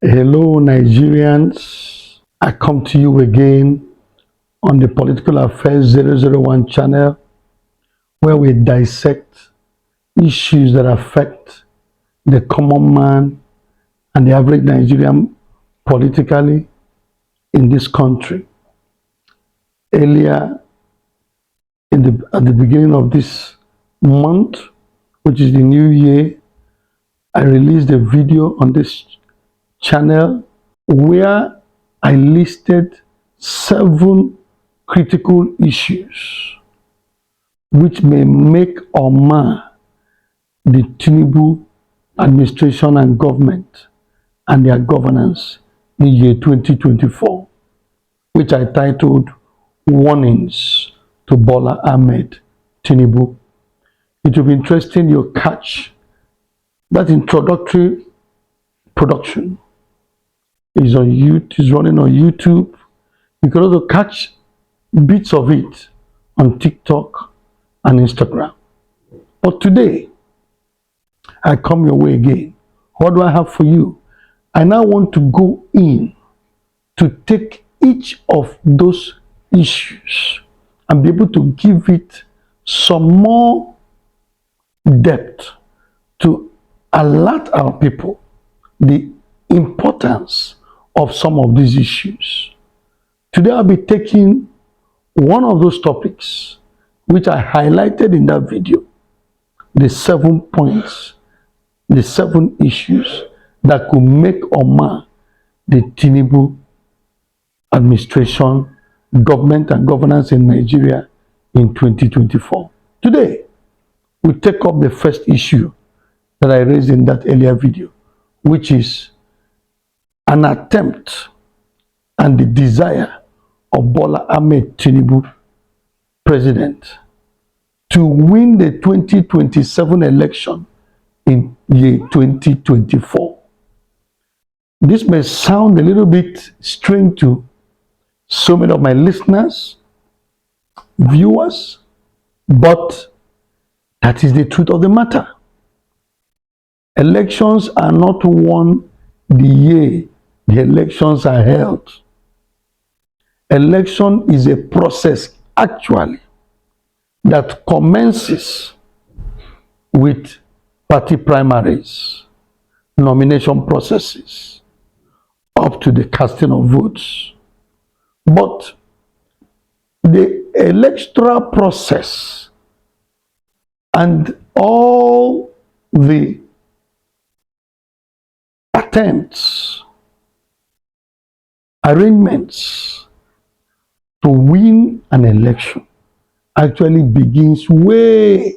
Hello, Nigerians. I come to you again on the Political Affairs 001 channel where we dissect issues that affect the common man and the average Nigerian politically in this country. Earlier, at the beginning of this month, which is the new year, I released a video on this channel where I listed 7 critical issues which may make or mar the Tinubu administration and government and their governance in year 2024, which I titled Warnings to Bola Ahmed Tinubu. It will be interesting you catch that introductory production is running on YouTube. You can also catch bits of it on TikTok and Instagram. But today, I come your way again. What do I have for you? I now want to go in to take each of those issues and be able to give it some more depth to alert our people the importance of some of these issues. Today I'll be taking one of those topics which I highlighted in that video, the 7 points, the 7 issues that could make or mar the Tinubu administration, government and governance in Nigeria in 2024. Today, we take up the first issue that I raised in that earlier video, which is an attempt and the desire of Bola Ahmed Tinubu, president, to win the 2027 election in year 2024. This may sound a little bit strange to so many of my listeners, viewers, but that is the truth of the matter. Elections are not won the year the elections are held. Election is a process, actually, that commences with party primaries, nomination processes, up to the casting of votes. But the electoral process and all the attempts, arrangements to win an election actually begins way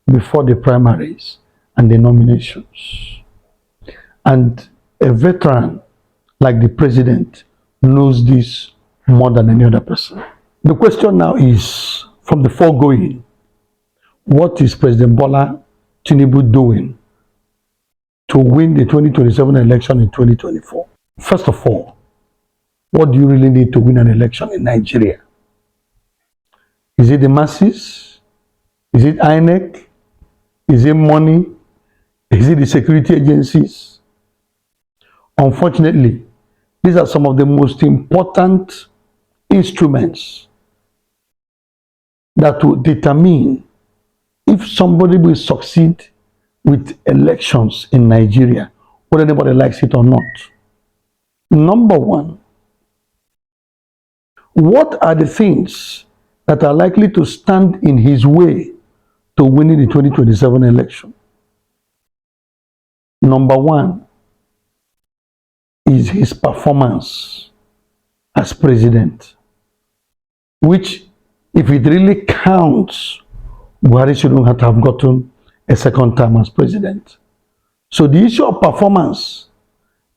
before the primaries and the nominations. And a veteran like the president knows this more than any other person. The question now is, from the foregoing, what is President Bola Tinubu doing to win the 2027 election in 2024? First of all, what do you really need to win an election in Nigeria? Is it the masses? Is it INEC? Is it money? Is it the security agencies? Unfortunately, these are some of the most important instruments that will determine if somebody will succeed with elections in Nigeria, whether anybody likes it or not. Number one, what are the things that are likely to stand in his way to winning the 2027 election? Number one is his performance as president, which, if it really counts, Buhari shouldn't have gotten a second term as president. So the issue of performance,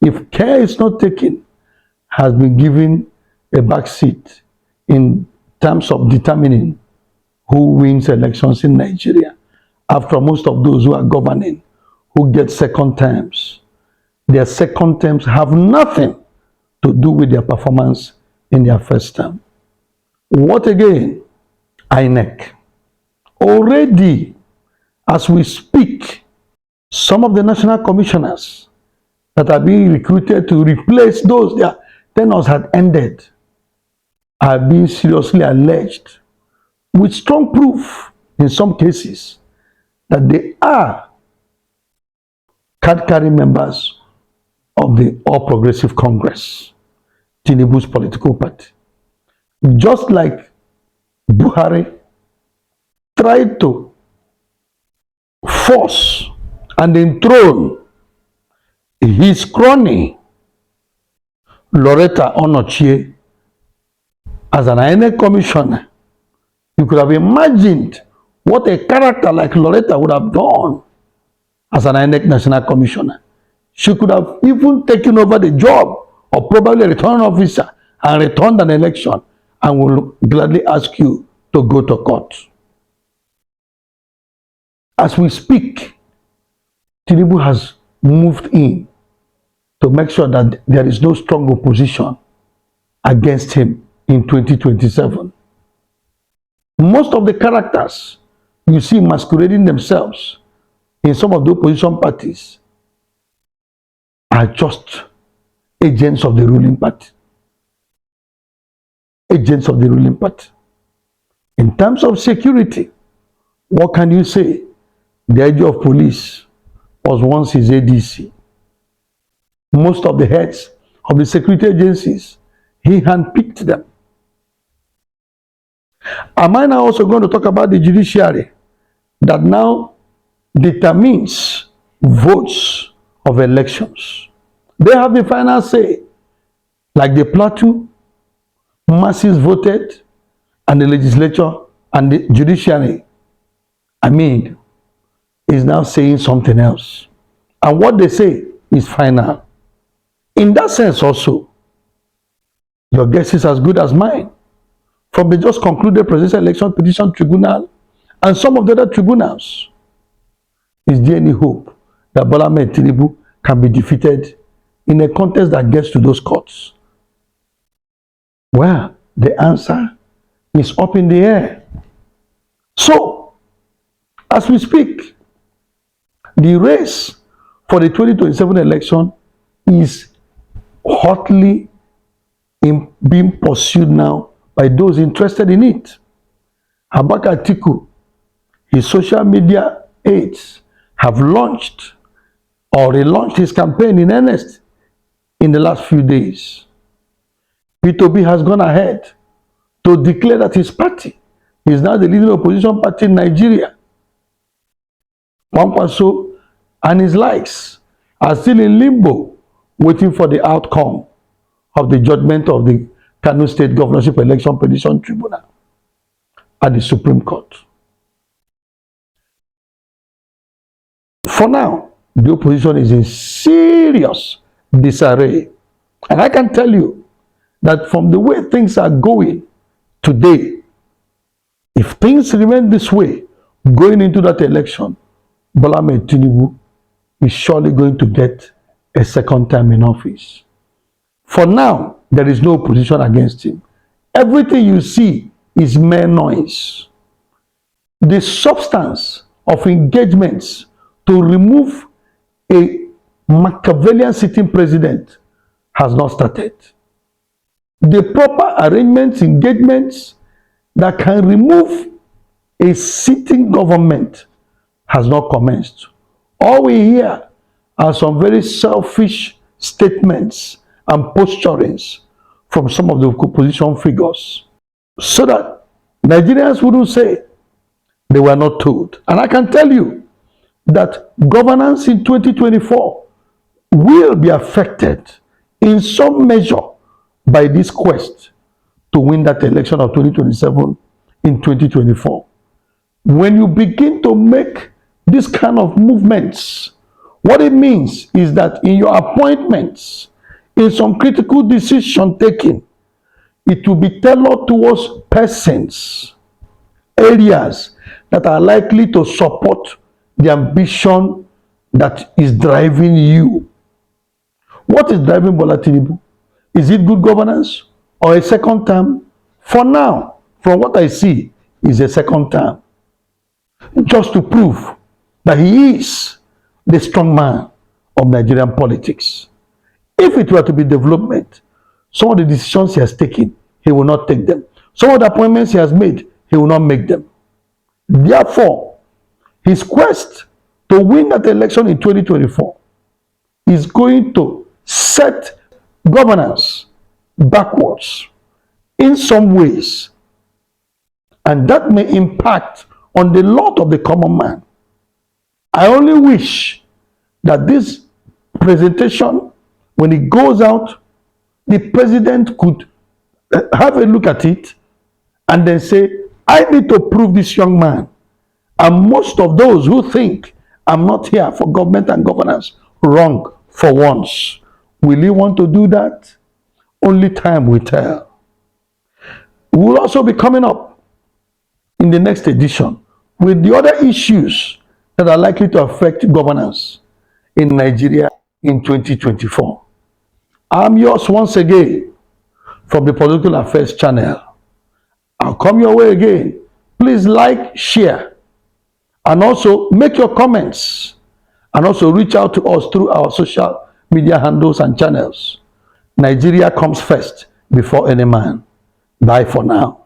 if care is not taken, has been given a backseat in terms of determining who wins elections in Nigeria. After most of those who are governing, who get second terms, their second terms have nothing to do with their performance in their first term. What again? INEC. Already, as we speak, some of the national commissioners that are being recruited to replace those their tenures had ended are being seriously alleged with strong proof in some cases that they are card-carrying members of the All Progressive Congress, Tinubu's political party. Just like Buhari tried to force and enthrone his crony, Loretta Onochie, as an INEC commissioner, you could have imagined what a character like Loretta would have done as an INEC national commissioner. She could have even taken over the job of probably a returning officer and returned an election and will gladly ask you to go to court. As we speak, Tinubu has moved in to make sure that there is no strong opposition against him in 2027. Most of the characters you see masquerading themselves in some of the opposition parties are just agents of the ruling party. Agents of the ruling party. In terms of security, what can you say? The IG of police was once his ADC. Most of the heads of the security agencies, he handpicked them. Am I now also going to talk about the judiciary that now determines votes of elections? They have the final say. Like the Plateau, masses voted, and the legislature and the judiciary, is now saying something else. And what they say is final. In that sense also, your guess is as good as mine. From the just concluded presidential election petition tribunal and some of the other tribunals, is there any hope that Bola Ahmed Tinubu can be defeated in a contest that gets to those courts? Well, the answer is up in the air. So, as we speak, the race for the 2027 election is hotly being pursued now by those interested in it. Abubakar Atiku, his social media aides have launched or relaunched his campaign in earnest in the last few days. P2B has gone ahead to declare that his party is now the leading opposition party in Nigeria. Kwankwaso and his likes are still in limbo, waiting for the outcome of the judgment of the Kano State Governorship Election Petition Tribunal at the Supreme Court. For now, the opposition is in serious disarray. And I can tell you that from the way things are going today, if things remain this way going into that election, Bola Ahmed Tinubu is surely going to get a second term in office. For now, there is no opposition against him. Everything you see is mere noise. The substance of engagements to remove a Machiavellian sitting president has not started. The proper arrangements, engagements that can remove a sitting government has not commenced. All we hear are some very selfish statements and posturings from some of the opposition figures, so that Nigerians wouldn't say they were not told. And I can tell you that governance in 2024 will be affected in some measure by this quest to win that election of 2027 in 2024. When you begin to make this kind of movements, what it means is that in your appointments, in some critical decision taking, it will be tailored towards persons, areas that are likely to support the ambition that is driving you. What is driving Bola Tinubu? Is it good governance or a second term? For now, from what I see, is a second term. Just to prove that he is the strong man of Nigerian politics. If it were to be development, some of the decisions he has taken, he will not take them. Some of the appointments he has made, he will not make them. Therefore, his quest to win that election in 2024 is going to set governance backwards in some ways, and that may impact on the lot of the common man. I only wish that this presentation, when it goes out, the president could have a look at it and then say, I need to prove this young man. And most of those who think I'm not here for government and governance wrong for once. Will he want to do that? Only time will tell. We will also be coming up in the next edition with the other issues that are likely to affect governance in Nigeria in 2024. I'm yours once again from the Political Affairs channel. I'll come your way again. Please like, share, and also make your comments, and also reach out to us through our social media handles and channels. Nigeria comes first before any man. Bye for now.